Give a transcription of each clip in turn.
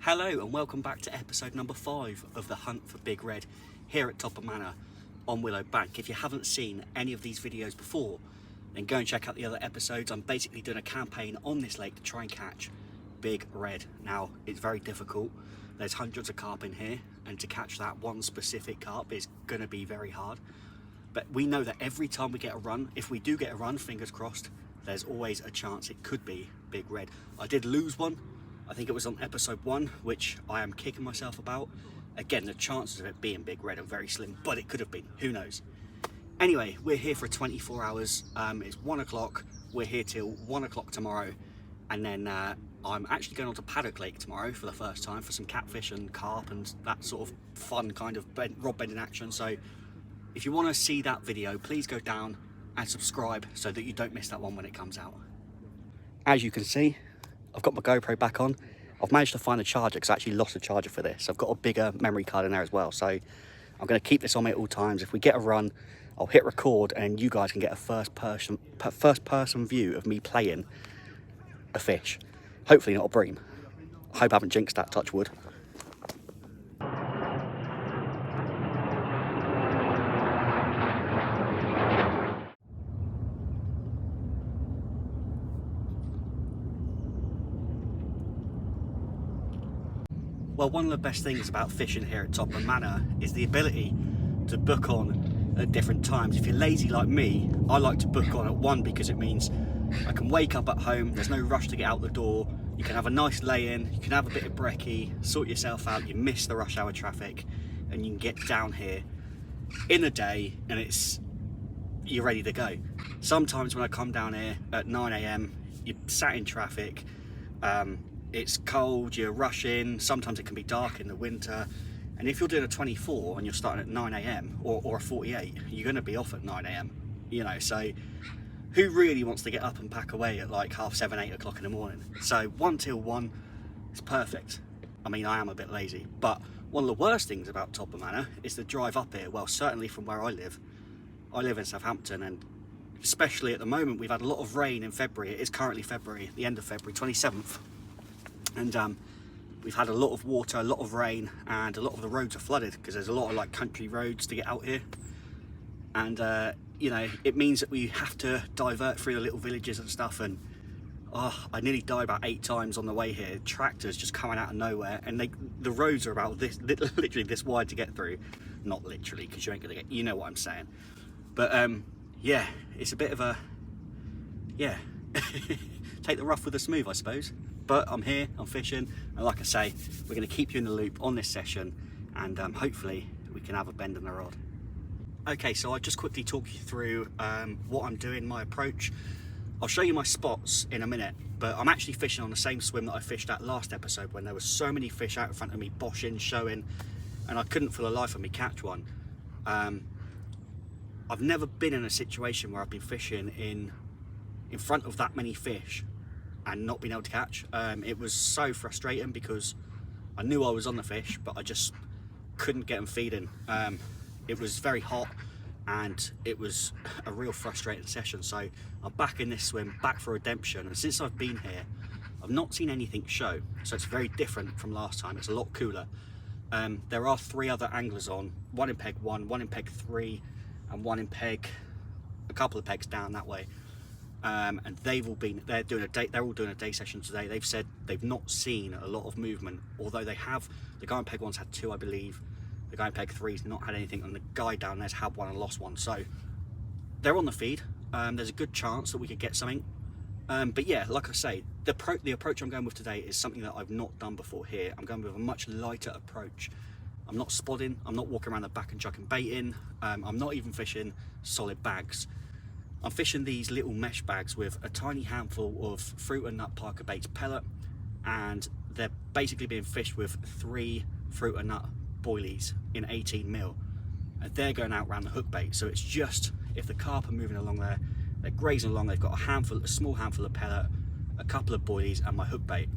Hello and welcome back to episode number 5 of the hunt for Big Red here at Todber Manor on Willow Bank. If you haven't seen any of these videos before, then go and check out the other episodes. I'm basically doing a campaign on this lake to try and catch Big Red. Now, it's very difficult. There's hundreds of carp in here, and to catch that one specific carp is going to be very hard. But we know that every time we get a run, if we do get a run, fingers crossed, there's always a chance it could be Big Red. I did lose one. I think it was on episode 1, which I am kicking myself about. Again, the chances of it being Big Red are very slim, but it could have been. Who knows? Anyway, we're here for 24 hours. It's 1 o'clock. We're here till 1 o'clock tomorrow. And then I'm actually going on to Paddock Lake tomorrow for the first time for some catfish and carp and that sort of fun kind of rod bending action. So if you want to see that video, please go down and subscribe so that you don't miss that one when it comes out. As you can see, I've got my GoPro back on. I've managed to find a charger because I actually lost a charger for this. I've got a bigger memory card in there as well. So I'm going to keep this on me at all times. If we get a run, I'll hit record and you guys can get a first person view of me playing a fish. Hopefully not a bream. I hope I haven't jinxed that, touch wood. Well, one of the best things about fishing here at Todber Manor is the ability to book on at different times. If you're lazy like me, I like to book on at 1 because it means I can wake up at home, there's no rush to get out the door, you can have a nice lay-in, you can have a bit of brekkie, sort yourself out, you miss the rush hour traffic, and you can get down here in the day and you're ready to go. Sometimes when I come down here at 9 AM, you're sat in traffic, it's cold, you're rushing, sometimes it can be dark in the winter, and if you're doing a 24 and you're starting at 9 AM or a 48, you're going to be off at 9 AM, you know, so who really wants to get up and pack away at like 7:30, 8 o'clock in the morning? So 1 till 1 is perfect. I mean, I am a bit lazy, but one of the worst things about Todber Manor is the drive up here. Well, certainly from where I live in Southampton, and especially at the moment, we've had a lot of rain in February. It is currently February, the end of February, 27th. And we've had a lot of water, a lot of rain, and a lot of the roads are flooded because there's a lot of like country roads to get out here. And you know, it means that we have to divert through the little villages and stuff. And I nearly died about 8 times on the way here. Tractors just coming out of nowhere, and the roads are about this, literally this wide to get through. Not literally, because you ain't gonna get, you know what I'm saying. But yeah, it's a bit of a, yeah, take the rough with the smooth, I suppose. But I'm here, I'm fishing, and like I say, we're going to keep you in the loop on this session, and hopefully we can have a bend in the rod. Okay, so I'll just quickly talk you through what I'm doing, my approach. I'll show you my spots in a minute, but I'm actually fishing on the same swim that I fished at last episode when there were so many fish out in front of me, boshing, showing, and I couldn't for the life of me catch one. I've never been in a situation where I've been fishing in front of that many fish and not being able to catch. It was so frustrating because I knew I was on the fish, but I just couldn't get them feeding. It was very hot and it was a real frustrating session. So I'm back in this swim, back for Redemtion, and since I've been here, I've not seen anything show. So it's very different from last time. It's a lot cooler. There are 3 other anglers on, 1 in peg 1, 1 in peg 3, and 1 in peg, a couple of pegs down that way. And they're all doing a day session today. They've said they've not seen a lot of movement, although they have. The guy in peg 1's had 2, I believe. The guy in peg 3's not had anything, and the guy down there's had 1 and lost 1. So they're on the feed. There's a good chance that we could get something. But yeah, like I say, the approach I'm going with today is something that I've not done before here. I'm going with a much lighter approach. I'm not spodding. I'm not walking around the back and chucking bait in. I'm not even fishing solid bags. I'm fishing these little mesh bags with a tiny handful of fruit and nut Parker Baits pellet, and they're basically being fished with 3 fruit and nut boilies in 18mm, and they're going out around the hook bait. So it's just, if the carp are moving along there, they're grazing along, they've got a small handful of pellet, a couple of boilies, and my hook bait.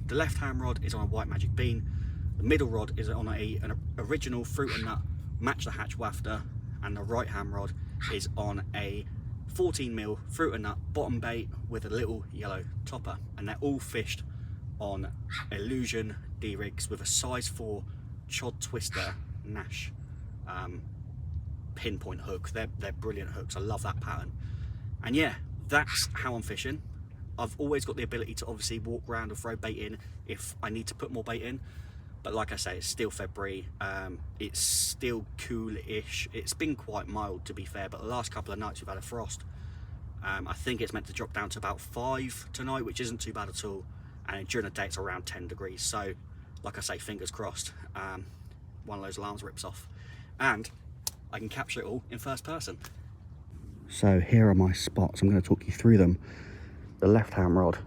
The left hand rod is on a white magic bean, the middle rod is on an original fruit and nut match the hatch wafter, and the right hand rod is on a 14mm fruit and nut bottom bait with a little yellow topper, and they're all fished on Illusion D-rigs with a size 4 chod twister Nash pinpoint hook. They're brilliant hooks. I love that pattern. And yeah, that's how I'm fishing. I've always got the ability to obviously walk around or throw bait in if I need to put more bait in. But like I say, it's still February. It's still cool-ish. It's been quite mild, to be fair, but the last couple of nights we've had a frost. I think it's meant to drop down to about 5 tonight, which isn't too bad at all. And during the day it's around 10 degrees. So, like I say, fingers crossed, one of those alarms rips off. And I can capture it all in first person. So here are my spots. I'm going to talk you through them. The left hand rod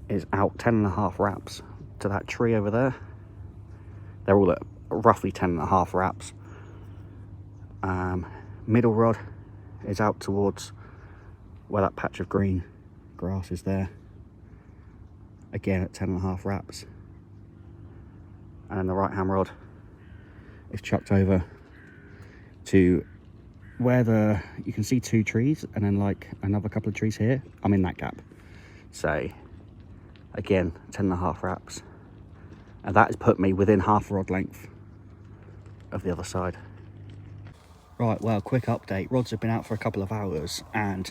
is out 10.5 wraps to that tree over there. They're all at roughly 10.5 wraps. Middle rod is out towards where that patch of green grass is there. Again at 10.5 wraps. And then the right hand rod is chucked over to where you can see 2 trees and then like another couple of trees here. I'm in that gap. So again, 10.5 wraps. And that has put me within half a rod length of the other side. Right, well, quick update. Rods have been out for a couple of hours and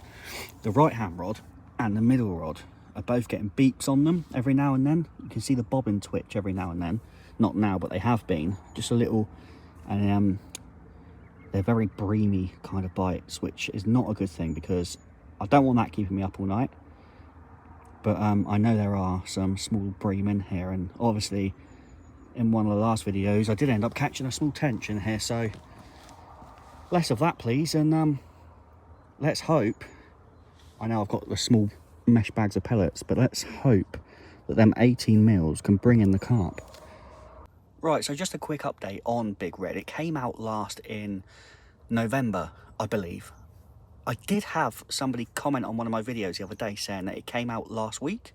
the right hand rod and the middle rod are both getting beeps on them every now and then. You can see the bobbin twitch every now and then. Not now, but they have been. Just a little, and they're very breamy kind of bites, which is not a good thing because I don't want that keeping me up all night. But I know there are some small bream in here, and obviously in one of the last videos I did end up catching a small tench in here, so less of that please. And let's hope, I know I've got the small mesh bags of pellets, but let's hope that them 18 mils can bring in the carp. Right, so just a quick update on Big Red. It came out last in November, I believe. I did have somebody comment on one of my videos the other day saying that it came out last week.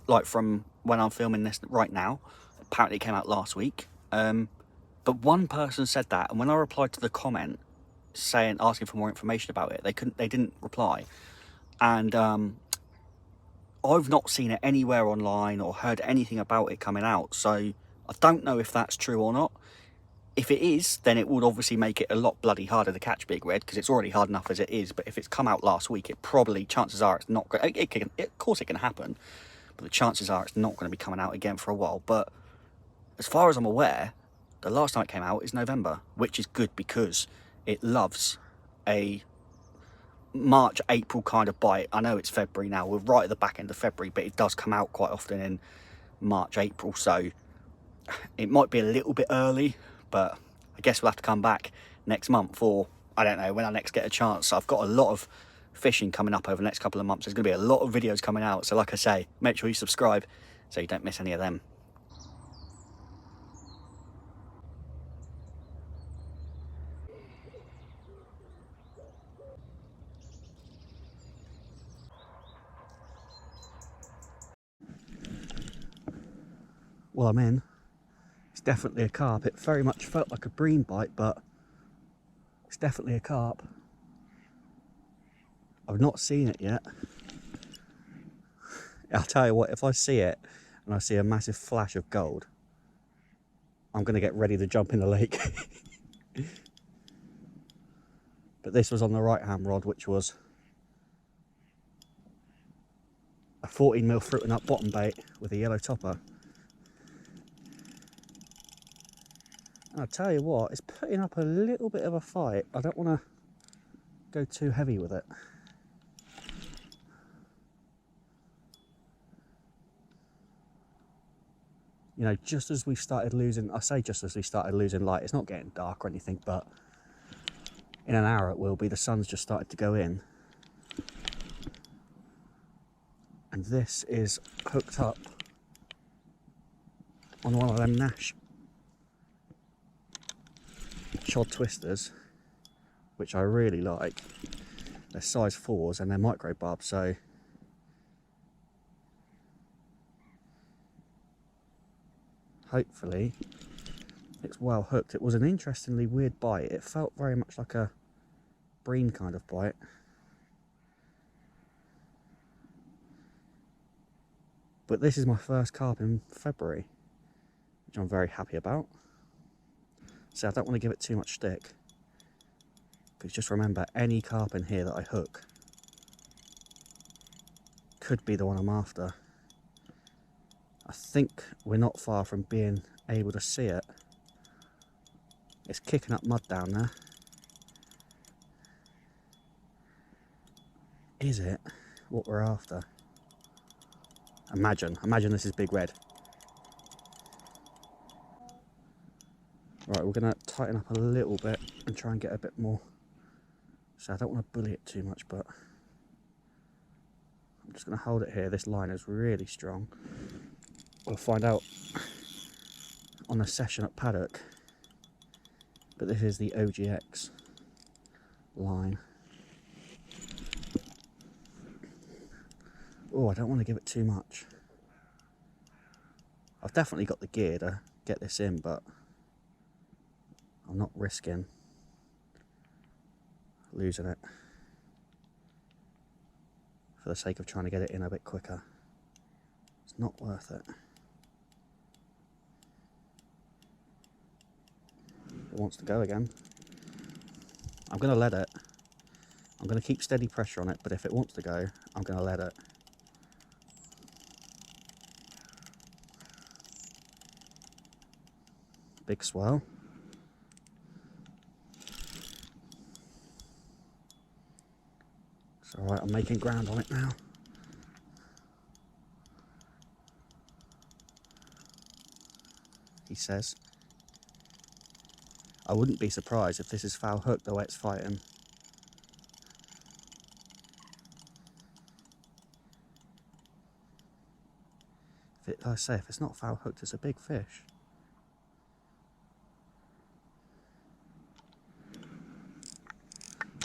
Like from when I'm filming this right now. Apparently it came out last week. But one person said that, and when I replied to the comment asking for more information about it, they didn't reply. And I've not seen it anywhere online or heard anything about it coming out, so I don't know if that's true or not. If it is, then it would obviously make it a lot bloody harder to catch Big Red, because it's already hard enough as it is. But if it's come out last week, it probably, chances are it's not going to, of course it can happen, but the chances are it's not going to be coming out again for a while. But as far as I'm aware, the last time it came out is November, which is good because it loves a March, April kind of bite. I know it's February now, we're right at the back end of February, but it does come out quite often in March, April, so it might be a little bit early, but I guess we'll have to come back next month, or I don't know, when I next get a chance. I've got a lot of fishing coming up over the next couple of months. There's going to be a lot of videos coming out, so like I say, make sure you subscribe so you don't miss any of them. Well, I'm in. It's definitely a carp. It very much felt like a bream bite, but it's definitely a carp. I've not seen it yet. I'll tell you what, if I see it and I see a massive flash of gold, I'm going to get ready to jump in the lake. But this was on the right hand rod, which was a 14mm fruit and nut bottom bait with a yellow topper. I'll tell you what, it's putting up a little bit of a fight. I don't want to go too heavy with it. You know, just as we started losing, I say just as we started losing light, it's not getting dark or anything, but in an hour it will be. The sun's just started to go in. And this is hooked up on one of them Nash chod twisters, which I really like. They're size 4s and they're micro barb, so hopefully it's well hooked. It was an interestingly weird bite. It felt very much like a bream kind of bite. But this is my first carp in February, which I'm very happy about. So I don't want to give it too much stick, because just remember, any carp in here that I hook could be the one I'm after. I think we're not far from being able to see it. It's kicking up mud down there. Is it what we're after? Imagine this is big red. Right, we're going to tighten up a little bit and try and get a bit more. So I don't want to bully it too much, but I'm just going to hold it here. This line is really strong. We'll find out on the session at paddock. But this is the OGX line. Oh, I don't want to give it too much. I've definitely got the gear to get this in, but I'm not risking losing it for the sake of trying to get it in a bit quicker. It's not worth it. It wants to go again. I'm going to let it. I'm going to keep steady pressure on it, but if it wants to go, I'm going to let it. Big swell. It's alright, I'm making ground on it now. He says. I wouldn't be surprised if this is foul hooked the way it's fighting. Like I say, if it's not foul hooked, it's a big fish.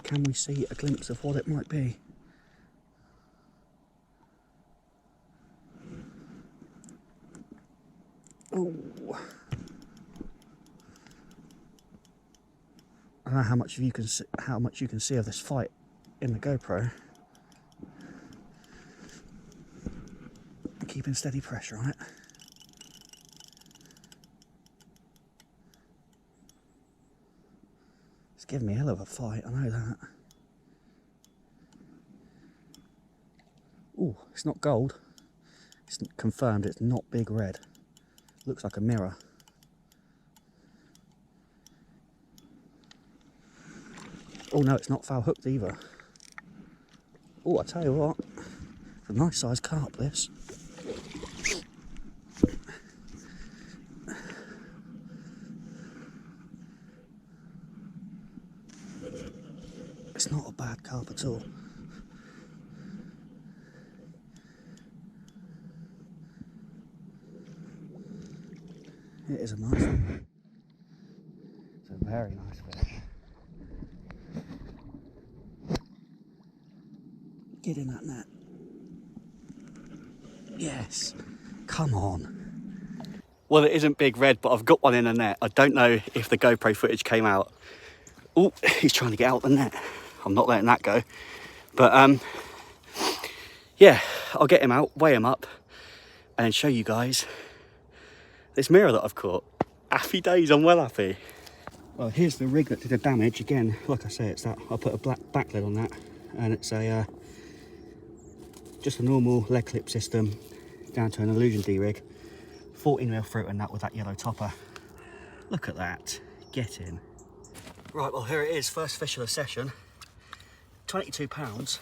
Can we see a glimpse of what it might be? Oh. I don't know how much you can see of this fight in the GoPro. I'm keeping steady pressure on it. It's giving me a hell of a fight, I know that. Oh, it's not gold. It's confirmed it's not big red. Looks like a mirror. Oh no, it's not foul hooked either. Oh, I tell you what, it's a nice sized carp this. It's not a bad carp at all. It is a nice one. It's a very nice fish. Get in that net. Yes. Come on. Well, it isn't big red, but I've got one in the net. I don't know if the GoPro footage came out. Oh, he's trying to get out the net. I'm not letting that go. But, yeah, I'll get him out, weigh him up, and then show you guys this mirror that I've caught. Happy days, I'm well happy. Well, here's the rig that did the damage. Again, like I say, it's that. I put a black back lid on that, and it's a just a normal leg clip system down to an Illusion D-rig. 14mm fruit and that with that yellow topper. Look at that. Get in. Right, well, here it is. First fish of the session. 22 pounds.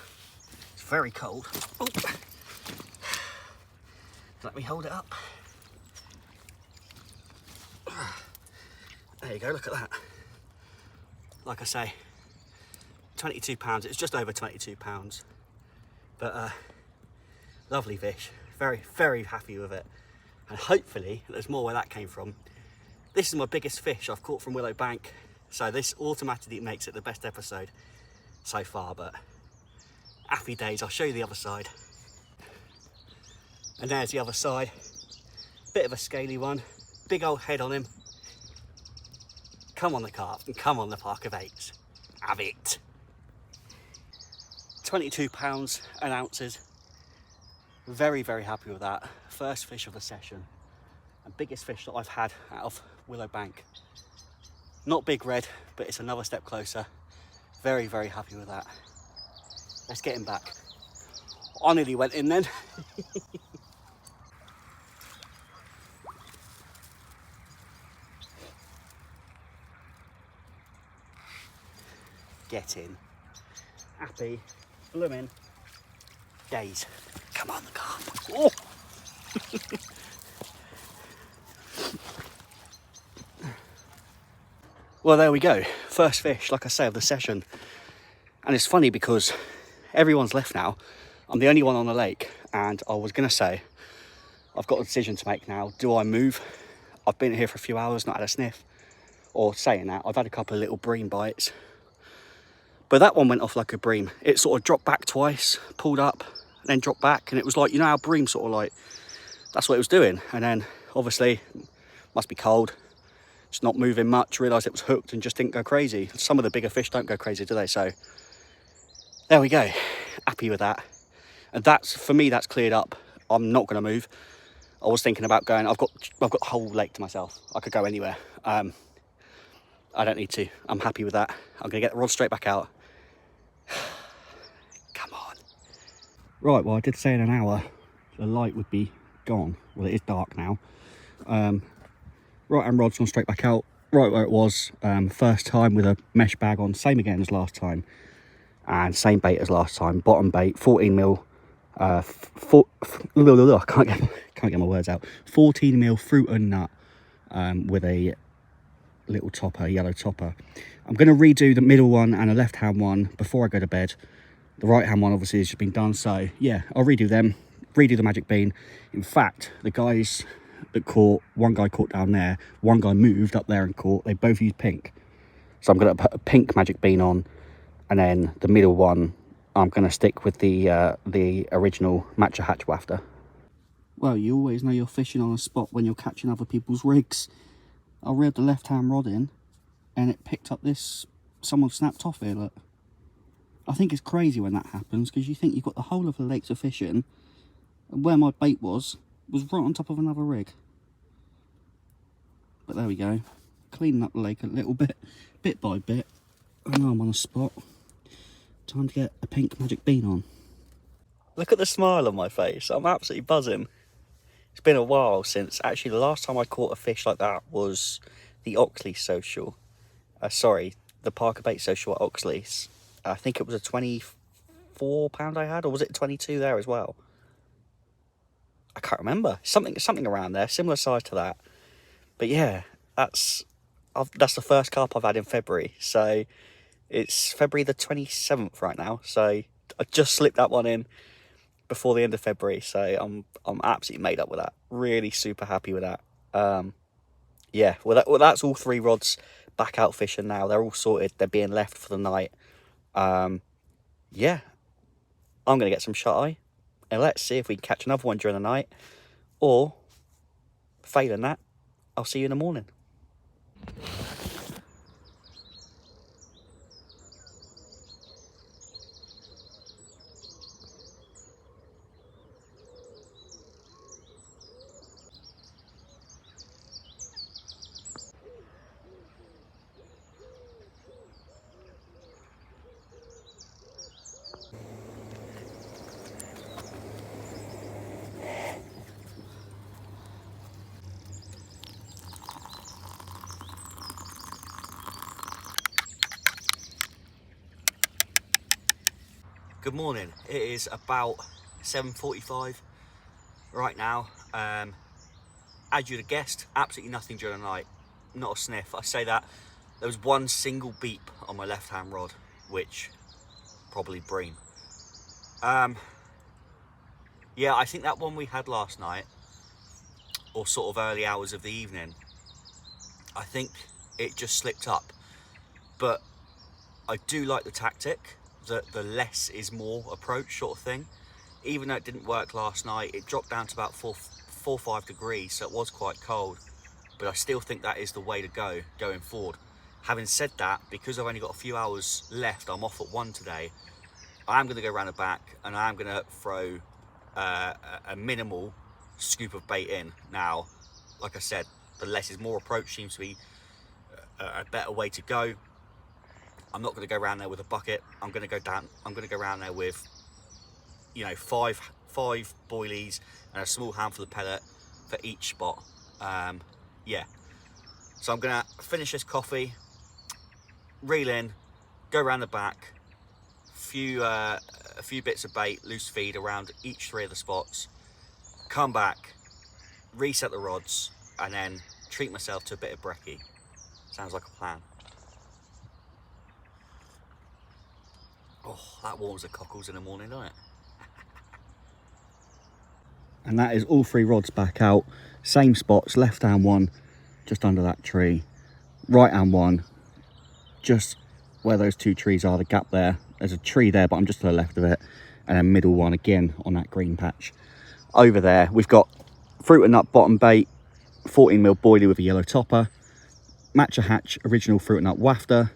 It's very cold. Oh. Let me hold it up. There you go, look at that. Like I say, 22 pounds. It's just over 22 pounds. But lovely fish. Very, very happy with it. And hopefully there's more where that came from. This is my biggest fish I've caught from Willow Bank. So this automatically makes it the best episode so far, but happy days. I'll show you the other side. And there's the other side. Bit of a scaly one. Big old head on him. Come on the carp and come on the Park of Eights. Have it. 22 pounds and ounces. Very, very happy with that. First fish of the session and biggest fish that I've had out of Willow Bank. Not big red, but it's another step closer. Very, very happy with that. Let's get him back. I nearly went in then. Get in. Happy blooming days. Come on, the carp. Oh! Well, there we go. First fish, like I say, of the session. And it's funny because everyone's left now. I'm the only one on the lake. And I was going to say, I've got a decision to make now. Do I move? I've been here for a few hours, not had a sniff. Or saying that, I've had a couple of little bream bites. But that one went off like a bream. It sort of dropped back twice, pulled up, and then dropped back. And it was like, you know how bream sort of like, that's what it was doing. And then obviously, must be cold. Just not moving much, realised it was hooked and just didn't go crazy. Some of the bigger fish don't go crazy, do they? So there we go. Happy with that. And that's, for me, that's cleared up. I'm not going to move. I was thinking about going, I've got the whole lake to myself. I could go anywhere. I don't need to. I'm happy with that. I'm going to get the rod straight back out. Come on. Right, well, I did say in an hour the light would be gone. Well, it is dark now. Right hand rod's gone straight back out, right where it was. First time with a mesh bag on, same again as last time. And same bait as last time, bottom bait, 14mm. I can't get my words out. 14mm fruit and nut with a little topper, yellow topper. I'm going to redo the middle one and a left hand one before I go to bed. The right hand one obviously has just been done, so yeah, I'll redo them, redo the magic bean. In fact, the guys that caught, one guy caught down there, one guy moved up there and caught, they both used pink. So I'm going to put a pink magic bean on, and then the middle one I'm going to stick with the original matcha hatch wafter. Well, you always know you're fishing on a spot when you're catching other people's rigs. I reeled the left hand rod in and it picked up this, someone snapped off here, look. I think it's crazy when that happens because you think you've got the whole of the lake to fish in, and where my bait was right on top of another rig. But there we go, cleaning up the lake a little bit by bit. I know I'm on a spot. Time to get a pink magic bean on. Look at the smile on my face, I'm absolutely buzzing. It's been a while since, actually the last time I caught a fish like that was the Oxley social. The Parker Bait social at Oxley's. I think it was a 24 pound I had, or was it 22 there as well? I can't remember. Something around there, similar size to that. But yeah, that's the first carp I've had in February. So it's February the 27th right now. So I just slipped that one in before the end of February. So I'm absolutely made up with that. Really super happy with that. Yeah, well that's all three rods back out fishing now. They're all sorted. They're being left for the night. Yeah, I'm going to get some shut-eye. And let's see if we can catch another one during the night. Or, failing that, I'll see you in the morning. Good morning. It is about 7:45 right now. As you'd have guessed, absolutely nothing during the night. Not a sniff. I say that there was one single beep on my left hand rod, which probably bream. Yeah, I think that one we had last night, or sort of early hours of the evening, I think it just slipped up. But I do like the tactic, the less is more approach sort of thing. Even though it didn't work last night, it dropped down to about 4 or 5 degrees, so it was quite cold. But I still think that is the way to go going forward. Having said that, because I've only got a few hours left, I'm off at 1 today, I am going to go around the back and I am going to throw a minimal scoop of bait in. Now, like I said, the less is more approach seems to be a better way to go. I'm not going to go around there with a bucket. I'm going to go around there with, you know, five boilies and a small handful of pellet for each spot. Yeah. So I'm going to finish this coffee, reel in, go around the back, a few bits of bait, loose feed around each 3 of the spots, come back, reset the rods, and then treat myself to a bit of brekkie. Sounds like a plan. Oh, that warms the cockles in the morning, doesn't it? And that is all 3 rods back out, same spots, left hand one just under that tree, right hand one just where those 2 trees are, the gap there. There's a tree there, but I'm just to the left of it, and then middle one again on that green patch. Over there we've got fruit and nut bottom bait, 14mm boilie with a yellow topper, matcha hatch original fruit and nut wafter,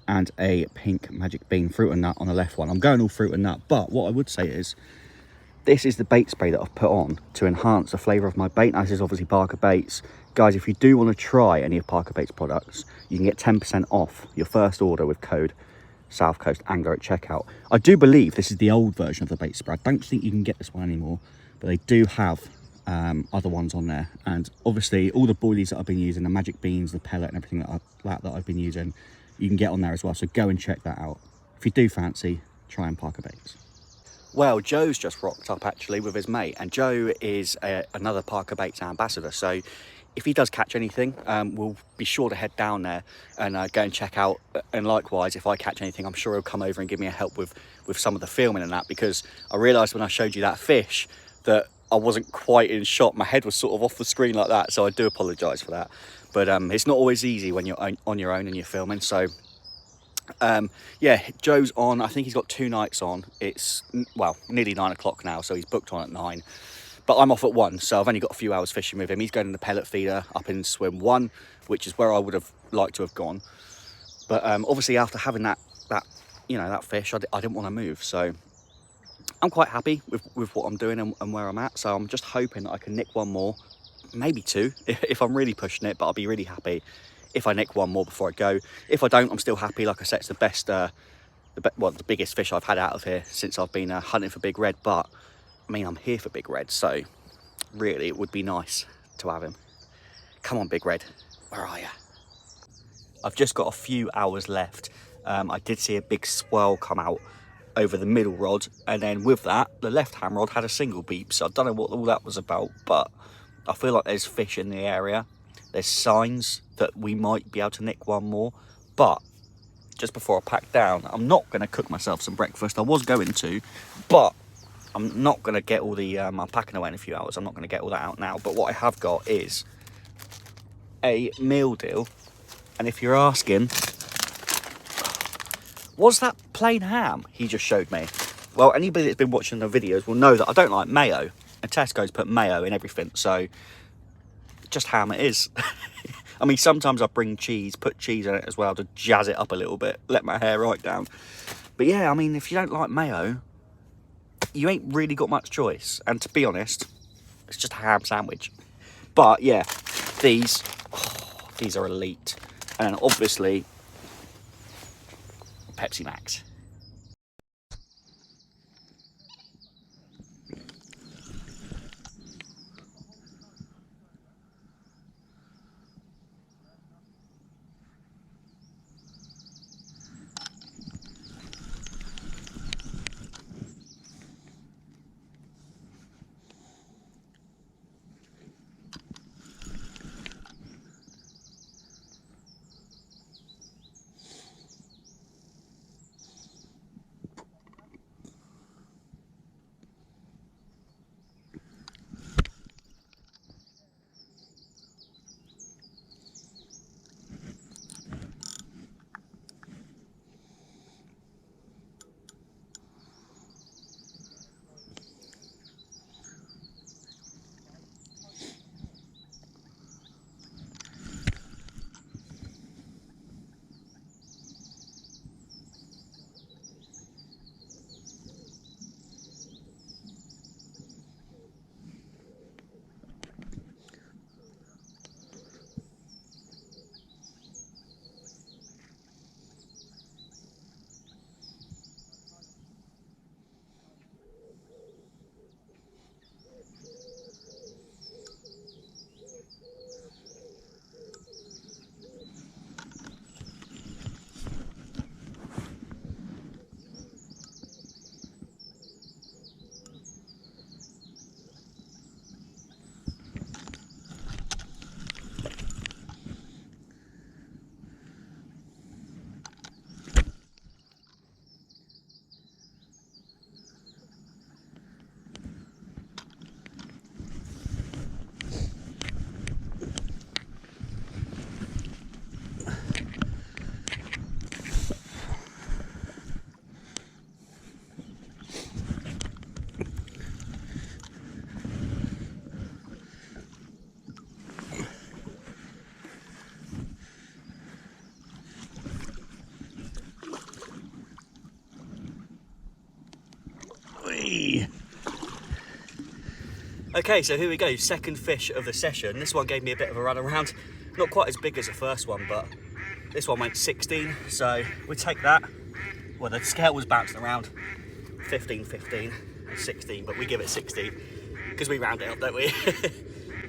and a pink magic bean fruit and nut on the left one. I'm going all fruit and nut, but what I would say is this is the bait spray that I've put on to enhance the flavour of my bait. Now, this is obviously Parker Baits. Guys, if you do want to try any of Parker Baits products, you can get 10% off your first order with code South Coast Angler at checkout. I do believe this is the old version of the bait spray. I don't think you can get this one anymore, but they do have other ones on there. And obviously all the boilies that I've been using, the magic beans, the pellet and everything that I've been using, you can get on there as well. So go and check that out. If you do fancy, try and Parker Baits. Well, Joe's just rocked up actually with his mate, and Joe is another Parker Baits ambassador. So if he does catch anything, we'll be sure to head down there and go and check out. And likewise, if I catch anything, I'm sure he'll come over and give me a help with some of the filming and that, because I realised when I showed you that fish that I wasn't quite in shot. My head was sort of off the screen like that, so I do apologise for that. But it's not always easy when you're on your own and you're filming. So yeah, Joe's on. I think he's got 2 nights on. It's, well, nearly 9 o'clock now, so he's booked on at 9. But I'm off at 1, so I've only got a few hours fishing with him. He's going in the pellet feeder up in swim 1, which is where I would have liked to have gone. But obviously after having that you know, that fish, I didn't want to move. So I'm quite happy with what I'm doing and where I'm at. So I'm just hoping that I can nick 1 more, maybe 2, if I'm really pushing it. But I'll be really happy if I nick 1 more before I go. If I don't, I'm still happy. Like I said, it's the best, well, the biggest fish I've had out of here since I've been hunting for big red. But I mean, I'm here for big red, so really it would be nice to have him. Come on, big red, where are you? I've just got a few hours left. I did see a big swell come out over the middle rod, and then with that, the left hand rod had a single beep. So I don't know what all that was about, but I feel like there's fish in the area. There's signs that we might be able to nick 1 more, but just before I pack down, I'm not going to cook myself some breakfast. I was going to, but I'm not going to get all the, I'm packing away in a few hours. I'm not going to get all that out now, but what I have got is a meal deal. And if you're asking, was that plain ham he just showed me? Well, anybody that's been watching the videos will know that I don't like mayo, and Tesco's put mayo in everything, so just ham it is. I mean, sometimes I bring cheese, put cheese in it as well to jazz it up a little bit, let my hair right down. But yeah, I mean, if you don't like mayo, you ain't really got much choice. And to be honest, it's just a ham sandwich. But yeah, these are elite. And obviously, Pepsi Max. Okay, so here we go, second fish of the session. This one gave me a bit of a run around. Not quite as big as the first one, but this one went 16, so we take that. Well, the scale was bouncing around 15, 15, and 16, but we give it 16 because we round it up, don't we?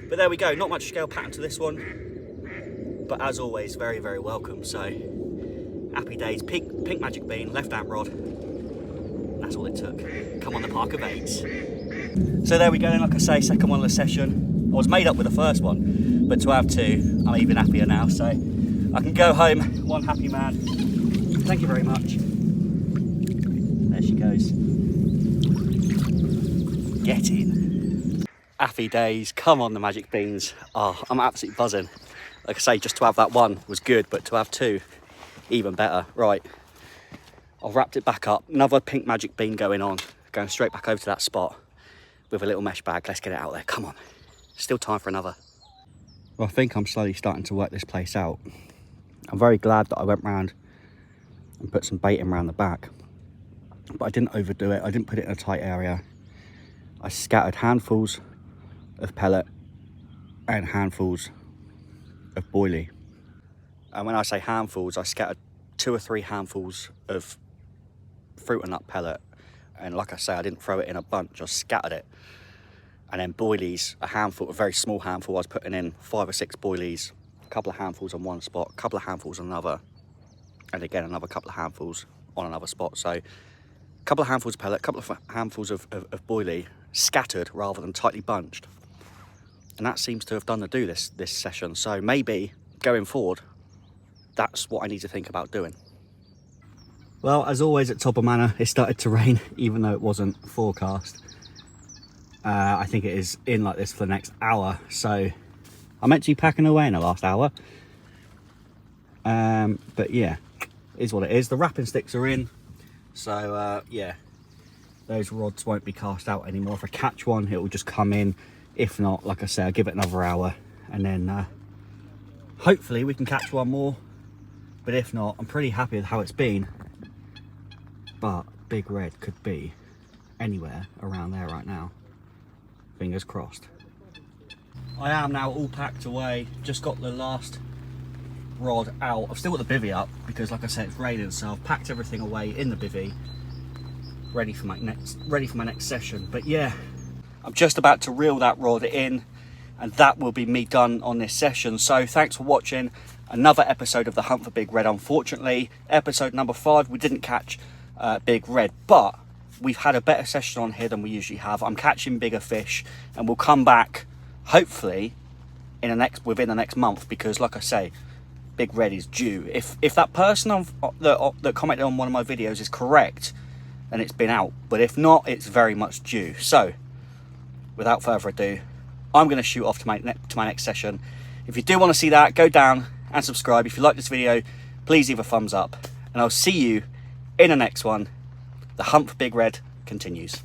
But there we go, not much scale pattern to this one, but as always, very, very welcome. So happy days, pink magic bean, left hand rod. That's all it took. Come on the Park of Eights. So there we go, then, like I say, second one of the session. I was made up with the first one, but to have two, I'm even happier now. So I can go home, one happy man. Thank you very much. There she goes. Get in. Happy days, come on the magic beans. Oh, I'm absolutely buzzing. Like I say, just to have that one was good, but to have two, even better. Right, I've wrapped it back up. Another pink magic bean going on. Going straight back over to that spot with a little mesh bag. Let's get it out there, come on. Still time for another. Well, I think I'm slowly starting to work this place out. I'm very glad that I went round and put some bait in around the back, but I didn't overdo it. I didn't put it in a tight area. I scattered handfuls of pellet and handfuls of boilie. And when I say handfuls, I scattered 2 or 3 handfuls of fruit and nut pellet. And like I say, I didn't throw it in a bunch, I scattered it. And then boilies, a handful, a very small handful, I was putting in 5 or 6 boilies, a couple of handfuls on one spot, a couple of handfuls on another, and again, another couple of handfuls on another spot. So a couple of handfuls of pellet, a couple of handfuls of boilie, scattered rather than tightly bunched. And that seems to have done the do this session. So maybe going forward, that's what I need to think about doing. Well, as always at Todber Manor, it started to rain, even though it wasn't forecast. I think it is in like this for the next hour. So I meant to be packing away in the last hour. But yeah, it is what it is. The wrapping sticks are in. So yeah, those rods won't be cast out anymore. If I catch one, it will just come in. If not, like I say, I'll give it another hour. And then hopefully we can catch one more. But if not, I'm pretty happy with how it's been. But Big Red could be anywhere around there right now. Fingers crossed. I am now all packed away. Just got the last rod out. I've still got the bivvy up because, like I said, it's raining, so I've packed everything away in the bivvy, ready for my next session. But yeah, I'm just about to reel that rod in, and that will be me done on this session. So thanks for watching another episode of the Hunt for Big Red. Unfortunately, episode number 5, we didn't catch Big Red, but we've had a better session on here than we usually have. I'm catching bigger fish, and we'll come back hopefully within the next month, because like I say, Big Red is due. If that person that commented on one of my videos is correct, then it's been out, but if not, it's very much due. So without further ado, I'm going to shoot off to my next session. If you do want to see that, go down and subscribe. If you like this video, please leave a thumbs up, and I'll see you in the next one. The Hunt for Big Red continues.